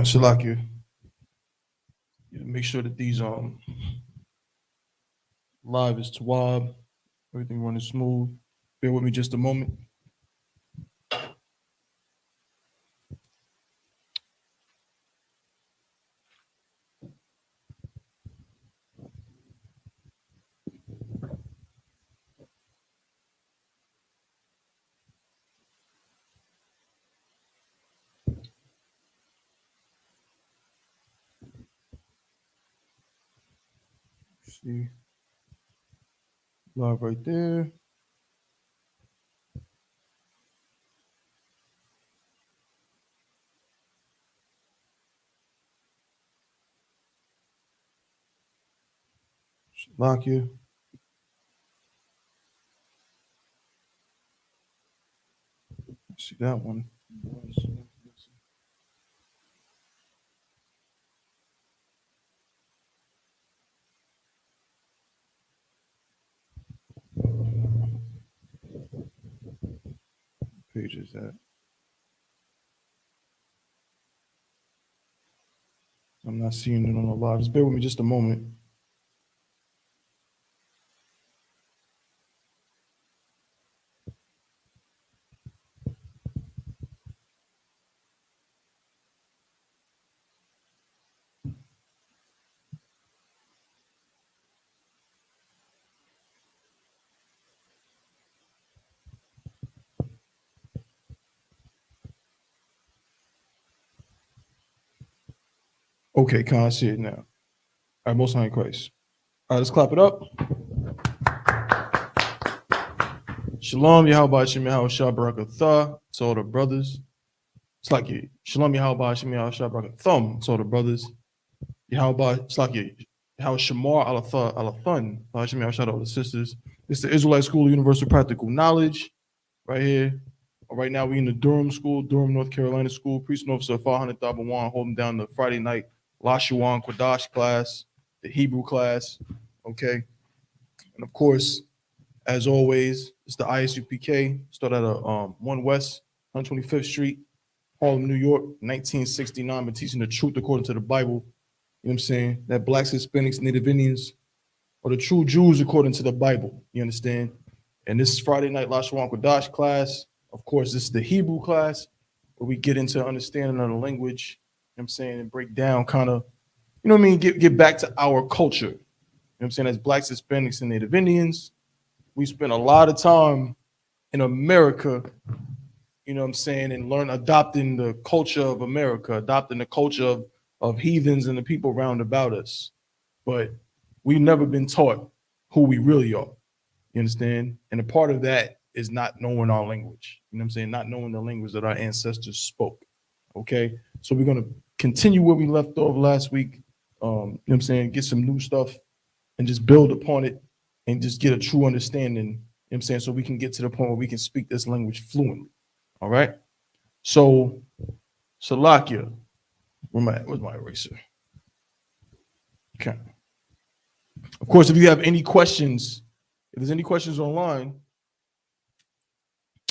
Shalakia. Make sure that these live is Tawab. Everything running smooth. Bear with me just a moment. See, live right there. Shalakia. See that one. Page is that? I'm not seeing it on the live. Just bear with me just a moment. Okay, can I see it now? All right, most high in Christ. All right, let's clap it up. Shalom, Yahweh Shem Yahweh Barakatah to all the brothers. It's like you. Shalom, Yahweh Shem Yahweh Barakatah to all the brothers. Yahweh, it's like you. Yahweh Shamar Alathun, Hashem Yahweh to all the sisters. It's the Israelite School of Universal Practical Knowledge right here. Right now, we in the Durham School, Durham, North Carolina School. Priest and Officer 500,001 holding down the Friday night Lashawan Qadash class, the Hebrew class. Okay. And of course, as always, it's the Isupk. Start at 1 West, 125th Street, Harlem, New York, 1969. Been teaching the truth according to the Bible. You know what I'm saying? That blacks, Hispanics, Native Indians are the true Jews according to the Bible. You understand? And this Friday night Lashawan Qadash class, of course, this is the Hebrew class where we get into understanding of the language, you know what I'm saying, and break down kind of, you know what I mean, get back to our culture. You know what I'm saying? As blacks, Hispanics, and Native Indians, we spend a lot of time in America, you know what I'm saying, and adopting the culture of America, adopting the culture of heathens and the people round about us. But we've never been taught who we really are. You understand? And a part of that is not knowing our language. You know what I'm saying? Not knowing the language that our ancestors spoke. Okay? So we're going to continue where we left off last week. You know what I'm saying? Get some new stuff and just build upon it and just get a true understanding. You know what I'm saying? So we can get to the point where we can speak this language fluently. All right? So, Salakia, where's my eraser? Okay. Of course, if you have any questions, if there's any questions online,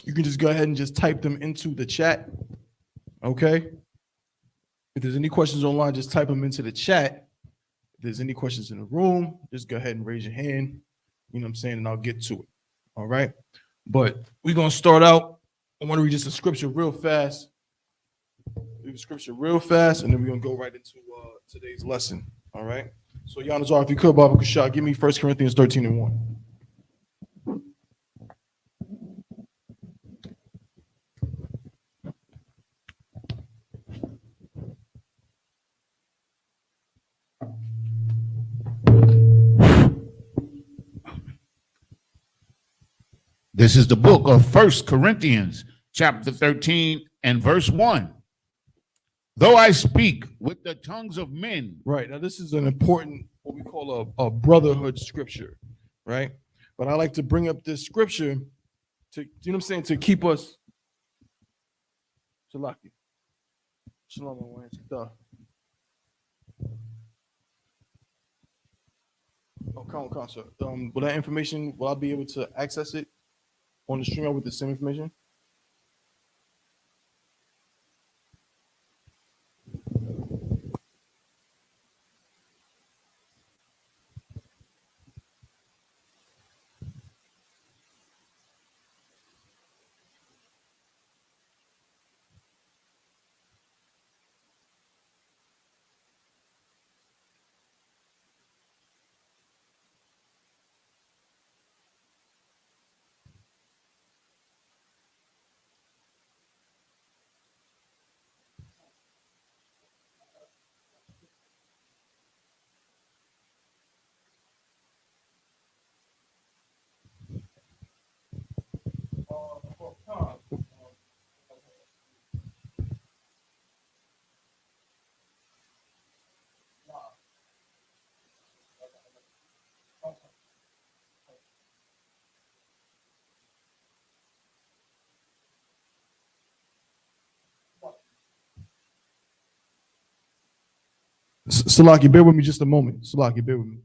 you can just go ahead and just type them into the chat. Okay. If there's any questions online, just type them into the chat. If there's any questions in the room, just go ahead and raise your hand. You know what I'm saying? And I'll get to it. All right. But we're going to start out. I want to read just a scripture real fast. Read the scripture real fast, and then we're going to go right into today's lesson. All right. So, Yanazar, if you could, Baba Kushah, give me 1 Corinthians 13:1. This is the book of 1 Corinthians, chapter 13 and verse 1. Though I speak with the tongues of men. Right. Now, this is an important, what we call a brotherhood scripture, right? But I like to bring up this scripture to, you know what I'm saying, to keep us. Shalaki. Shalom. Oh, come, sir. Will that information, will I be able to access it on the stream with the same information? Salaki, bear with me just a moment. Salaki, bear with me.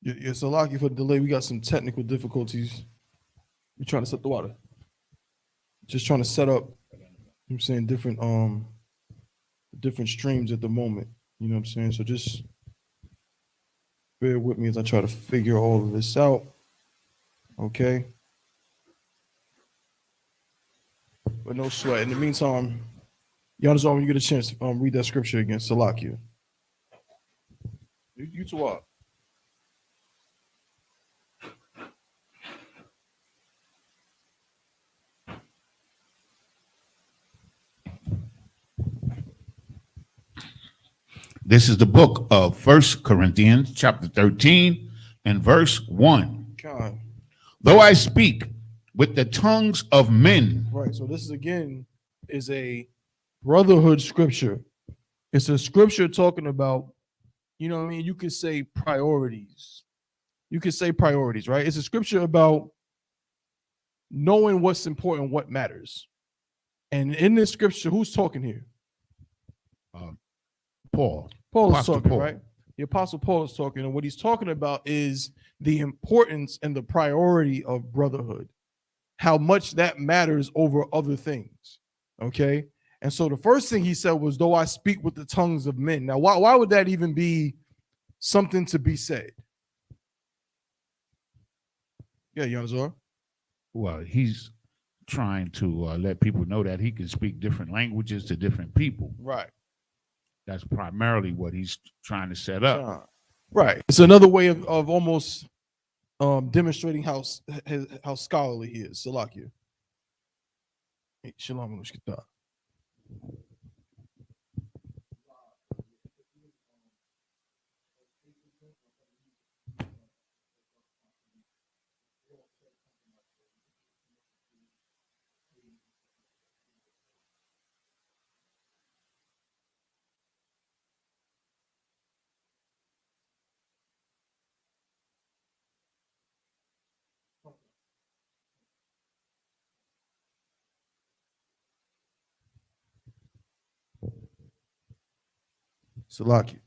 Yeah, Salaki, for the delay. We got some technical difficulties. We're trying to set the water. Just trying to set up, I'm saying, different streams at the moment. You know what I'm saying? So just bear with me as I try to figure all of this out. Okay. But no sweat. In the meantime, Yanazar, when you get a chance, read that scripture again, Salakia. You two are. This is the book of First Corinthians, chapter 13, and verse 1. God. Though I speak with the tongues of men. Right. So this is again is a brotherhood scripture. It's a scripture talking about, you know what I mean? You could say priorities. You could say priorities, right? It's a scripture about knowing what's important, what matters. And in this scripture, who's talking here? Paul. Paul is Apostle talking, Paul. right? The Apostle Paul is talking. And what he's talking about is the importance and the priority of brotherhood, how much that matters over other things. Okay. And so the first thing he said was, though I speak with the tongues of men. Now, why would that even be something to be said? Yeah, Yanzor. Well, he's trying to let people know that he can speak different languages to different people. Right. That's primarily what he's trying to set up. Right. It's another way of almost demonstrating how scholarly he is. Salakia. Hey, Shalom. Salaki.